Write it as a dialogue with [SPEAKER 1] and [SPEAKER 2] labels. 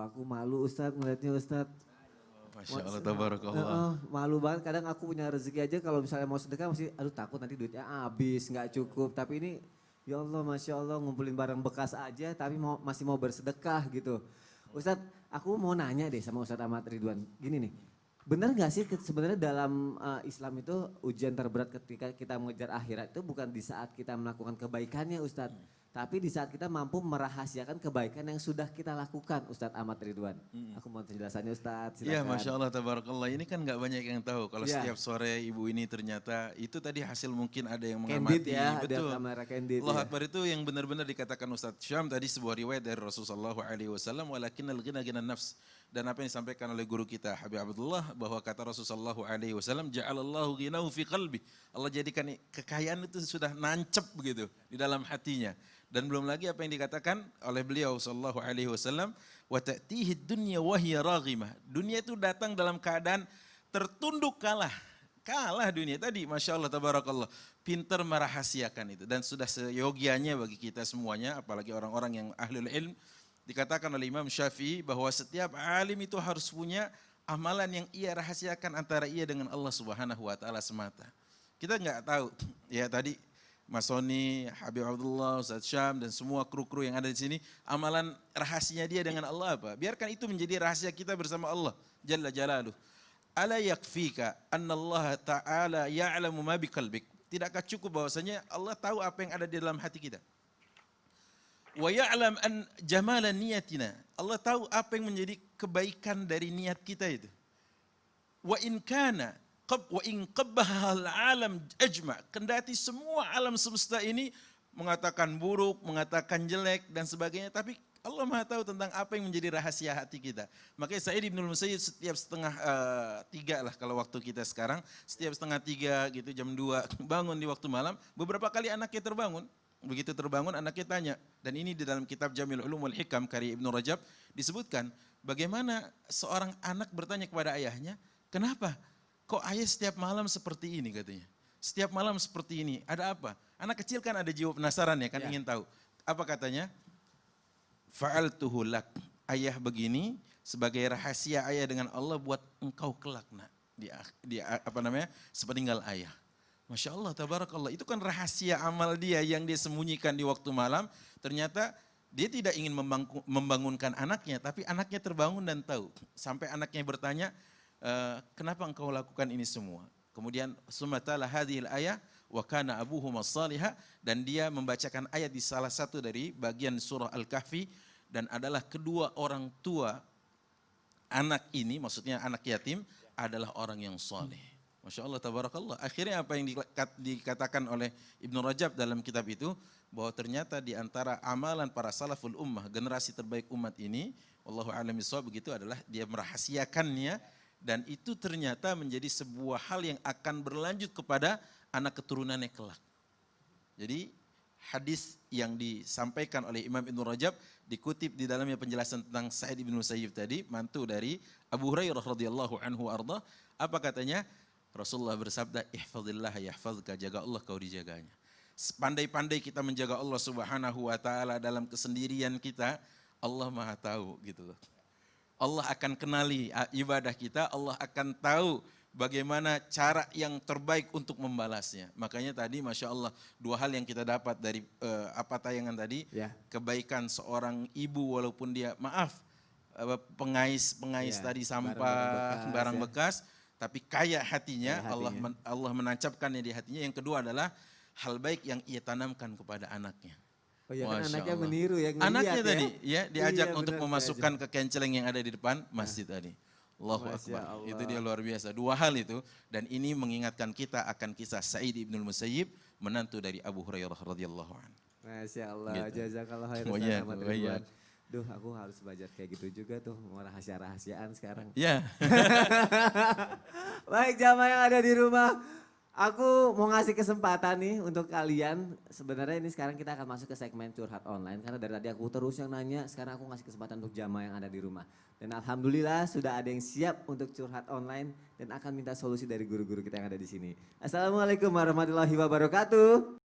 [SPEAKER 1] aku malu Ustadz ngeliatnya Ustadz.
[SPEAKER 2] Masya Allah, tabarakallah.
[SPEAKER 1] Malu banget, kadang aku punya rezeki aja kalau misalnya mau sedekah masih, aduh takut nanti duitnya habis, nggak cukup. Tapi ini, ya Allah Masya Allah ngumpulin barang bekas aja tapi masih mau bersedekah gitu. Ustadz, aku mau nanya deh sama Ustadz Ahmad Ridwan, gini nih. Benar nggak sih sebenarnya dalam Islam itu ujian terberat ketika kita mengejar akhirat itu bukan di saat kita melakukan kebaikannya Ustadz. Tapi di saat kita mampu merahasiakan kebaikan yang sudah kita lakukan Ustadz Ahmad Ridwan. Aku mau penjelasannya Ustadz,
[SPEAKER 2] Iya
[SPEAKER 1] silakan.
[SPEAKER 2] Masya Allah, tabarakallah. Ini kan gak banyak yang tahu. Kalau
[SPEAKER 1] Iya.
[SPEAKER 2] setiap sore ibu ini ternyata itu tadi hasil mungkin ada yang
[SPEAKER 1] Candid
[SPEAKER 2] mengamati.
[SPEAKER 1] ya,
[SPEAKER 2] Betul.
[SPEAKER 1] ada kamera candid
[SPEAKER 2] Allah
[SPEAKER 1] ya.
[SPEAKER 2] Akbar itu yang benar-benar dikatakan Ustadz Syam tadi sebuah riwayat dari Rasulullah SAW. Walakinnal ghina ghina nafs. Dan apa yang disampaikan oleh guru kita Habib Abdullah bahwa kata Rasulullah SAW, ja'alallahu ghinahu fi qalbi. Allah jadikan kekayaan itu sudah nancep begitu di dalam hatinya. Dan belum lagi apa yang dikatakan oleh beliau sallallahu alaihi wasallam, wa ta'tihi dunya wa hiya raghimah. Dunia itu datang dalam keadaan tertunduk kalah. Kalah dunia tadi, Masya Allah, tabarakallah. Pintar merahasiakan itu. Dan sudah seyogianya bagi kita semuanya, apalagi orang-orang yang ahlul ilm, dikatakan oleh Imam Syafi'i bahwa setiap alim itu harus punya amalan yang ia rahasiakan antara ia dengan Allah Subhanahu wa taala semata. Kita nggak tahu, ya tadi Mas Soni, Habib Abdullah, Ustadz Syam, dan semua kru-kru yang ada di sini, amalan rahasianya dia dengan Allah apa? Biarkan itu menjadi rahasia kita bersama Allah, Jalla Jalaluh. Ala yakfika anna Allah Ta'ala ya'lamu ma biqalbik. Tidakkah cukup bahwasanya Allah tahu apa yang ada di dalam hati kita? Wa ya'lam an jamala niyatina. Allah tahu apa yang menjadi kebaikan dari niat kita itu. Wa in kana wa in qabbahal alam ajma, kendati semua alam semesta ini mengatakan buruk, mengatakan jelek dan sebagainya, tapi Allah Maha tahu tentang apa yang menjadi rahasia hati kita. Makanya Sa'id Ibnul Musayyib setiap setengah 3 lah kalau waktu kita sekarang, setiap setengah 3 gitu jam 2 bangun di waktu malam, beberapa kali anaknya terbangun. Begitu terbangun anaknya tanya, dan ini di dalam kitab Jamil Ulum wal Hikam karya Ibnu Rajab disebutkan bagaimana seorang anak bertanya kepada ayahnya, kenapa? Kok ayah setiap malam seperti ini katanya. Setiap malam seperti ini, ada apa? Anak kecil kan ada jiwa penasaran ya kan, ingin tahu. Apa katanya? Fa'altuhu lak. Ayah begini sebagai rahasia ayah dengan Allah buat engkau kelak nak. Sepeninggal ayah. Masya Allah, tabarakallah. Itu kan rahasia amal dia yang dia sembunyikan di waktu malam. Ternyata dia tidak ingin membangunkan anaknya, tapi anaknya terbangun dan tahu. Sampai anaknya bertanya, kenapa engkau lakukan ini semua? Kemudian sumatala hadhil ayah wa kana abuhuma salihah, dan dia membacakan ayat di salah satu dari bagian surah Al-Kahfi, dan adalah kedua orang tua anak ini, maksudnya anak yatim, adalah orang yang saleh. Masya Allah, tabarakallah. Akhirnya apa yang dikatakan oleh Ibnu Rajab dalam kitab itu, bahwa ternyata di antara amalan para salaful ummah, generasi terbaik umat ini, wallahu a'lam bishawab, begitu adalah dia merahasiakannya. Dan itu ternyata menjadi sebuah hal yang akan berlanjut kepada anak keturunannya kelak. Jadi hadis yang disampaikan oleh Imam Ibn Rajab dikutip di dalamnya penjelasan tentang Sa'id Ibn Musayyib tadi, mantu dari Abu Hurairah radhiyallahu anhu arda. Apa katanya? Rasulullah bersabda, ihfazillah yahfazka, jaga Allah kau dijaganya. Sepandai-pandai kita menjaga Allah Subhanahu wa taala dalam kesendirian kita, Allah Maha tahu gitu loh. Allah akan kenali ibadah kita, Allah akan tahu bagaimana cara yang terbaik untuk membalasnya. Makanya tadi Masya Allah, 2 hal yang kita dapat dari tayangan tadi, ya. Kebaikan seorang ibu walaupun dia pengais ya, tadi sampah, barang bekas, tapi kaya hatinya, Allah menancapkannya di hatinya. Yang kedua adalah hal baik yang ia tanamkan kepada anaknya.
[SPEAKER 1] Oh iya kan anaknya meniru ya.
[SPEAKER 2] Anaknya tadi ya diajak untuk memasukkan ke kenceleng yang ada di depan masjid tadi. Allahu Akbar. Itu dia luar biasa. 2 hal itu, dan ini mengingatkan kita akan kisah Sa'id Ibnul Musayyib, menantu dari Abu Hurairah radhiyallahu anhu.
[SPEAKER 1] Masya Allah, gitu. Jazakallah khairan. Duh, aku harus belajar kayak gitu juga tuh, mau rahasia-rahasiaan sekarang.
[SPEAKER 2] Ya.
[SPEAKER 1] Baik jamaah yang ada di rumah, aku mau ngasih kesempatan nih untuk kalian. Sebenarnya ini sekarang kita akan masuk ke segmen curhat online. Karena dari tadi aku terus yang nanya, sekarang aku ngasih kesempatan untuk jamaah yang ada di rumah. Dan alhamdulillah sudah ada yang siap untuk curhat online dan akan minta solusi dari guru-guru kita yang ada di sini. Assalamualaikum warahmatullahi wabarakatuh.